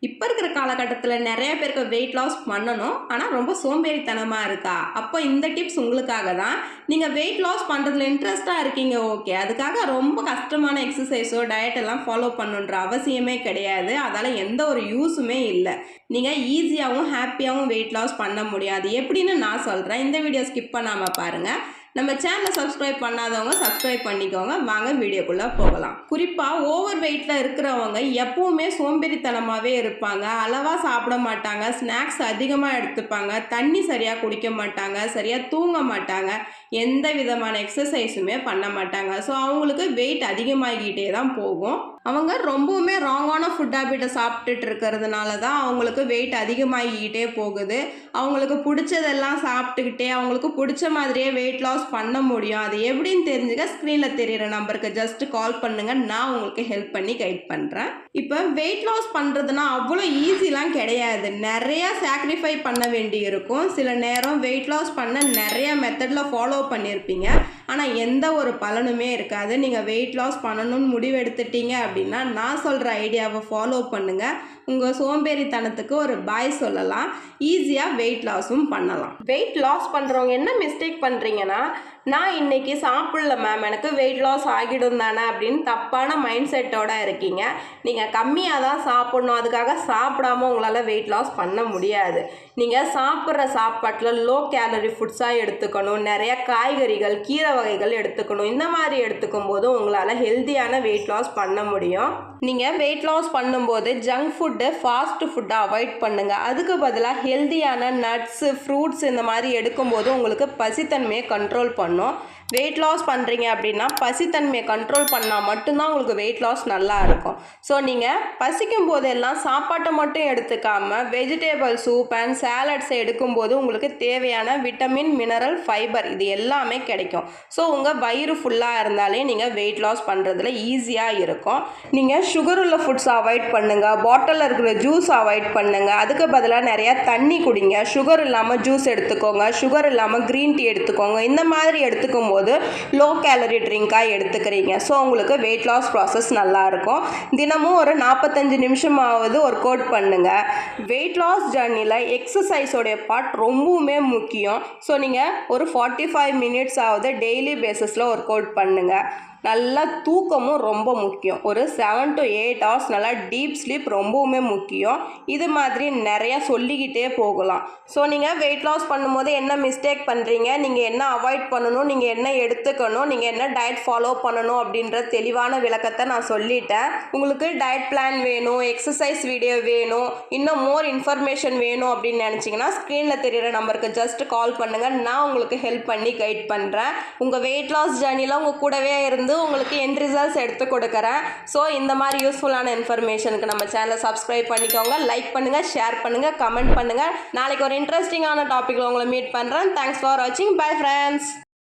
இப்போ இருக்கிற காலகட்டத்தில் நிறைய பேருக்கு வெயிட் லாஸ் பண்ணணும், ஆனால் ரொம்ப சோம்பேறித்தனமாக இருக்கா? அப்போ இந்த டிப்ஸ் உங்களுக்காக தான். நீங்கள் வெயிட் லாஸ் பண்ணுறதுல இன்ட்ரெஸ்டாக இருக்கீங்க, ஓகே. அதுக்காக ரொம்ப கஷ்டமான எக்ஸசைஸோ டயட் எல்லாம் ஃபாலோ பண்ணுன்ற அவசியமே கிடையாது. அதால் எந்த ஒரு யூஸுமே இல்லை. நீங்கள் ஈஸியாகவும் ஹாப்பியாகவும் வெயிட் லாஸ் பண்ண முடியாது. எப்படின்னு நான் சொல்கிறேன். இந்த வீடியோ ஸ்கிப் பண்ணாமல் பாருங்கள். நம்ம சேனலை சப்ஸ்கிரைப் பண்ணாதவங்க சப்ஸ்கிரைப் பண்ணிக்கோங்க. வாங்க வீடியோக்குள்ளே போகலாம். குறிப்பாக ஓவர் வெயிட்டில் இருக்கிறவங்க எப்பவுமே சோம்பேறித்தனமாகவே இருப்பாங்க. அளவாக சாப்பிட மாட்டாங்க, ஸ்நாக்ஸ் அதிகமாக எடுத்துப்பாங்க, தண்ணி சரியாக குடிக்க மாட்டாங்க, சரியாக தூங்க மாட்டாங்க, எந்த விதமான எக்ஸசைஸுமே பண்ண மாட்டாங்க. ஸோ அவங்களுக்கு வெயிட் அதிகமாகிக்கிட்டே தான் போகும். அவங்க ரொம்பவுமே ராங்கான ஃபுட் ஹேபிட்டை சாப்பிட்டுட்டு இருக்கிறதுனால தான் அவங்களுக்கு வெயிட் அதிகமாகிக்கிட்டே போகுது. அவங்களுக்கு பிடிச்சதெல்லாம் சாப்பிட்டுக்கிட்டே அவங்களுக்கு பிடிச்ச மாதிரியே வெயிட் லாஸ் பண்ண முடியும். அது எப்படின்னு தெரிஞ்சுக்க ஸ்க்ரீனில் தெரிகிற நம்பருக்கு ஜஸ்ட் கால் பண்ணுங்கள். நான் உங்களுக்கு ஹெல்ப் பண்ணி கைட் பண்ணுறேன். இப்போ வெயிட் லாஸ் பண்ணுறதுனா அவ்வளோ ஈஸிலாம் கிடையாது. நிறையா சாக்ரிஃபை பண்ண வேண்டி இருக்கும். சில நேரம் வெயிட் லாஸ் பண்ண நிறைய மெத்தடில் ஃபாலோ பண்ணியிருப்பீங்க, ஆனால் எந்த ஒரு பலனுமே இருக்காது. நீங்கள் வெயிட் லாஸ் பண்ணணும்னு முடிவெடுத்துட்டீங்க அப்படின்னா நான் சொல்கிற ஐடியாவை ஃபாலோ பண்ணுங்கள். உங்கள் சோம்பேறித்தனத்துக்கு ஒரு பாய் சொல்லலாம். ஈஸியாக வெயிட் லாஸும் பண்ணலாம். வெயிட் லாஸ் பண்ணுறவங்க என்ன மிஸ்டேக் பண்ணுறீங்கன்னா, நான் இன்றைக்கி சாப்பிடல மேம், எனக்கு வெயிட் லாஸ் ஆகிடும் தானே அப்படின்னு தப்பான மைண்ட் செட்டோடு இருக்கீங்க. நீங்கள் கம்மியாக தான் சாப்பிட்ணும், அதுக்காக சாப்பிடாமல் உங்களால் வெயிட் லாஸ் பண்ண முடியாது. நீங்கள் சாப்பிட்ற சாப்பாட்டில் லோ கேலரி ஃபுட்ஸாக எடுத்துக்கணும், நிறைய காய்கறிகள் கீரை வகைகள் எடுத்துக்கணும். இந்த மாதிரி எடுத்துக்கும் போது உங்களால் ஹெல்த்தியான வெயிட் லாஸ் பண்ண முடியும். நீங்கள் வெயிட் லாஸ் பண்ணும்போது ஜங்க் ஃபுட்டு, ஃபாஸ்ட் ஃபுட்டை அவாய்ட் பண்ணுங்கள். அதுக்கு பதிலாக ஹெல்த்தியான நட்ஸு, ஃப்ரூட்ஸ் இந்த மாதிரி எடுக்கும்போது உங்களுக்கு பசித்தன்மையை கண்ட்ரோல் பண்ணும். வெயிட் லாஸ் பண்ணுறீங்க அப்படின்னா பசித்தன்மையை கண்ட்ரோல் பண்ணால் மட்டும்தான் உங்களுக்கு வெயிட் லாஸ் நல்லா இருக்கும். ஸோ நீங்கள் பசிக்கும் போதெல்லாம் சாப்பாட்டை மட்டும் எடுத்துக்காமல் வெஜிடேபிள் சூப் அண்ட் சாலட்ஸை எடுக்கும்போது உங்களுக்கு தேவையான விட்டமின், மினரல், ஃபைபர் இது எல்லாமே கிடைக்கும். ஸோ உங்கள் வயிறு ஃபுல்லாக இருந்தாலே நீங்கள் வெயிட் லாஸ் பண்ணுறதுல ஈஸியாக இருக்கும். நீங்கள் சுகர் உள்ள ஃபுட்ஸ் அவாய்ட் பண்ணுங்கள், பாட்டிலில் இருக்கிற ஜூஸ் அவாய்ட் பண்ணுங்கள். அதுக்கு பதிலாக நிறையா தண்ணி குடிங்க. சுகர் இல்லாமல் ஜூஸ் எடுத்துக்கோங்க, சுகர் இல்லாமல் க்ரீன் டீ எடுத்துக்கோங்க. இந்த மாதிரி எடுத்துக்கும் போது லோ கேலரி ட்ரிங்காக எடுத்துக்கிறீங்க. ஸோ உங்களுக்கு வெயிட் லாஸ் ப்ராசஸ் நல்லாயிருக்கும். தினமும் ஒரு 45 நிமிஷமாவது ஒர்க் அவுட் பண்ணுங்கள். வெயிட் லாஸ் ஜர்னியில் எக்ஸசைஸோடைய பார்ட் ரொம்பவுமே முக்கியம். ஸோ நீங்கள் ஒரு 45 மினிட்ஸ் ஆகுது டெய்லி பேசிஸில் ஒர்க் அவுட் பண்ணுங்கள். நல்லா தூக்கமும் ரொம்ப முக்கியம். ஒரு 7 to 8 hours நல்லா டீப் ஸ்லீப் ரொம்பவுமே முக்கியம். இது மாதிரி நிறையா சொல்லிக்கிட்டே போகலாம். ஸோ நீங்கள் வெயிட் லாஸ் பண்ணும்போது என்ன மிஸ்டேக் பண்ணுறீங்க, நீங்கள் என்ன அவாய்ட் பண்ணணும், நீங்கள் என்ன எடுத்துக்கணும், நீங்கள் என்ன டயட் ஃபாலோ பண்ணணும் அப்படின்ற தெளிவான விளக்கத்தை நான் சொல்லிட்டேன். உங்களுக்கு டயட் பிளான் வேணும், எக்ஸசைஸ் வீடியோ வேணும், இன்னும் மோர் இன்ஃபர்மேஷன் வேணும் அப்படின்னு நினச்சிங்கன்னா ஸ்க்ரீனில் தெரிகிற நம்பருக்கு ஜஸ்ட் கால் பண்ணுங்கள். நான் உங்களுக்கு ஹெல்ப் பண்ணி கைட் பண்ணுறேன். உங்கள் வெயிட் லாஸ் ஜர்னியில் உங்கள் கூடவே இருந்து உங்களுக்கு எண்ட் ரிசல்ட்ஸ் எடுத்து கொடுக்குறேன். ஸோ இந்த மாதிரி யூஸ்ஃபுல்லான இன்ஃபர்மேஷனுக்கு நம்ம சேனலை சப்ஸ்கிரைப் பண்ணிக்கோங்க, லைக் பண்ணுங்கள், ஷேர் பண்ணுங்கள், கமெண்ட் பண்ணுங்கள். நாளைக்கு ஒரு இன்ட்ரெஸ்டிங்கான டாப்பிக்கில் உங்களை மீட் பண்ணுறேன். தேங்க்ஸ் ஃபார் வாட்சிங். Bye friends.